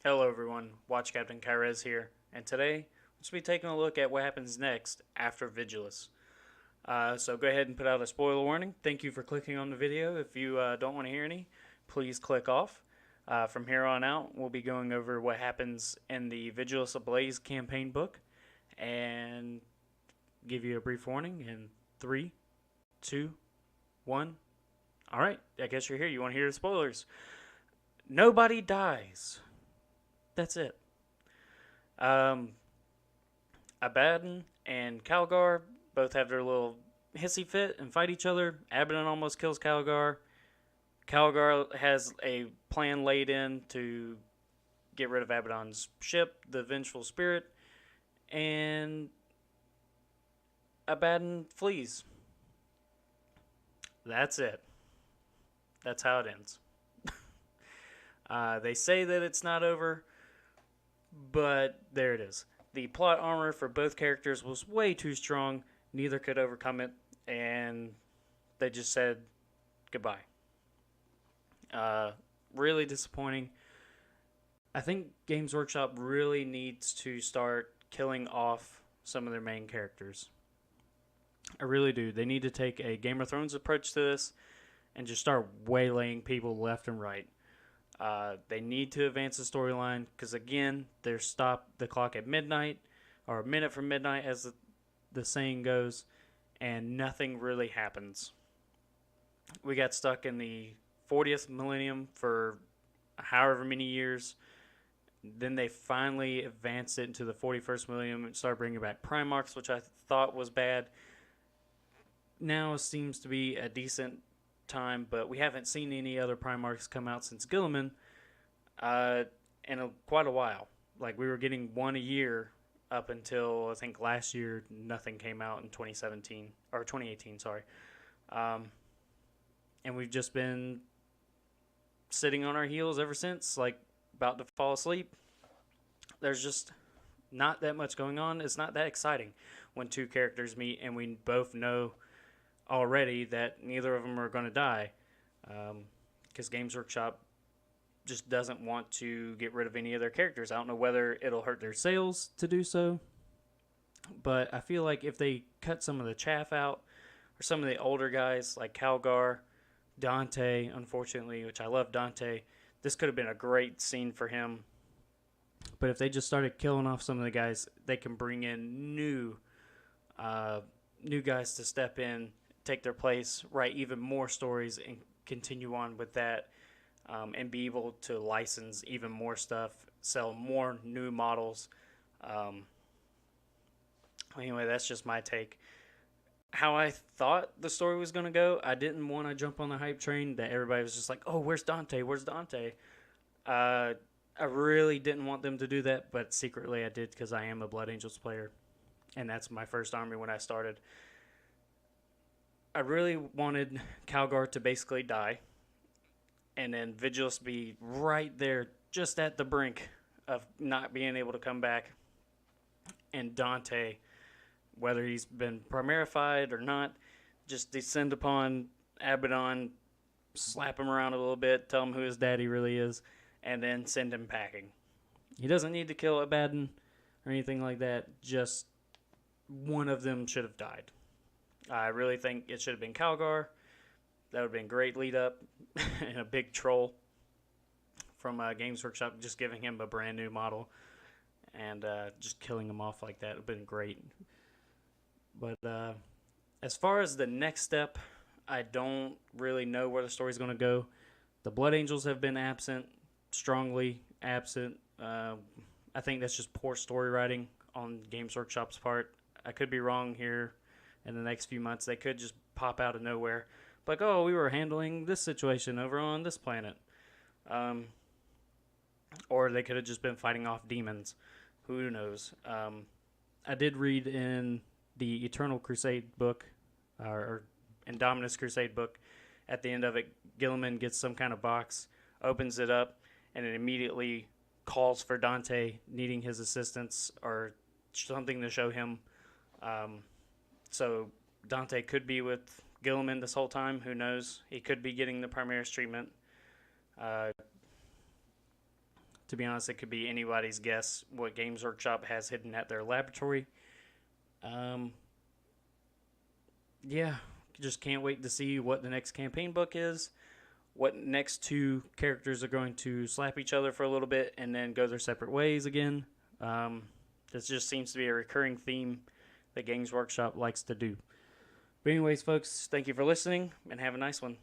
Hello everyone, Watch Captain Kyrez here, and today we'll be taking a look at what happens next after Vigilus. So go ahead and put out a spoiler warning. Thank you for clicking on the video. If you don't want to hear any, please click off. From here on out, we'll be going over what happens in the Vigilus Ablaze campaign book, and give you a brief warning in 3, 2, 1. Alright, I guess you're here. You want to hear the spoilers. Nobody dies. That's it. Abaddon and Calgar both have their little hissy fit and fight each other. Abaddon almost kills Calgar. Calgar has a plan laid in to get rid of Abaddon's ship, the Vengeful Spirit, and Abaddon flees. That's it. That's how it ends. They say that it's not over, but there it is. The plot armor for both characters was way too strong. Neither could overcome it, and they just said goodbye. Really disappointing. I think Games Workshop really needs to start killing off some of their main characters. I really do. They need to take a Game of Thrones approach to this and just start waylaying people left and right. They need to advance the storyline because, again, they're stopped the clock at midnight, or a minute from midnight, as the saying goes, and nothing really happens. We got stuck in the 40th millennium for however many years. Then they finally advanced it into the 41st millennium and started bringing back primarchs, which I thought was bad. Now seems to be a decent time, but we haven't seen any other primarchs come out since Guilliman in quite a while. Like, we were getting one a year up until I think last year. Nothing came out in 2017 or 2018, sorry. And we've just been sitting on our heels ever since, like about to fall asleep. There's just not that much going on. It's not that exciting when two characters meet and we both know already that neither of them are going to die, because Games Workshop just doesn't want to get rid of any of their characters. I don't know whether it'll hurt their sales to do so, but I feel like if they cut some of the chaff out, or some of the older guys like Calgar, Dante, unfortunately, which I love Dante, this could have been a great scene for him. But if they just started killing off some of the guys, they can bring in new guys to step in, take their place, write even more stories, and continue on with that, and be able to license even more stuff, sell more new models. Anyway, that's just my take. How I thought the story was going to go, I didn't want to jump on the hype train that everybody was just like, oh, where's Dante? Where's Dante? I really didn't want them to do that, but secretly I did, because I am a Blood Angels player, and that's my first army when I started. I really wanted Calgar to basically die, and then Vigilus be right there, just at the brink of not being able to come back, and Dante, whether he's been primarified or not, just descend upon Abaddon, slap him around a little bit, tell him who his daddy really is, and then send him packing. He doesn't need to kill Abaddon or anything like that, just one of them should have died. I really think it should have been Calgar. That would have been a great lead up and a big troll from Games Workshop, just giving him a brand new model and just killing him off like that would have been great. But as far as the next step, I don't really know where the story's going to go. The Blood Angels have been absent, strongly absent. I think that's just poor story writing on Games Workshop's part. I could be wrong here. In the next few months, they could just pop out of nowhere. Like, oh, we were handling this situation over on this planet. Or they could have just been fighting off demons. Who knows? I did read in the Eternal Crusade book, or Indominus Crusade book, at the end of it, Guilliman gets some kind of box, opens it up, and it immediately calls for Dante, needing his assistance or something to show him. So Dante could be with Guilliman this whole time. Who knows? He could be getting the Primaris treatment. To be honest, it could be anybody's guess what Games Workshop has hidden at their laboratory. Yeah, just can't wait to see what the next campaign book is, what next two characters are going to slap each other for a little bit and then go their separate ways again. This just seems to be a recurring theme that Games Workshop likes to do. But anyways, folks, thank you for listening, and have a nice one.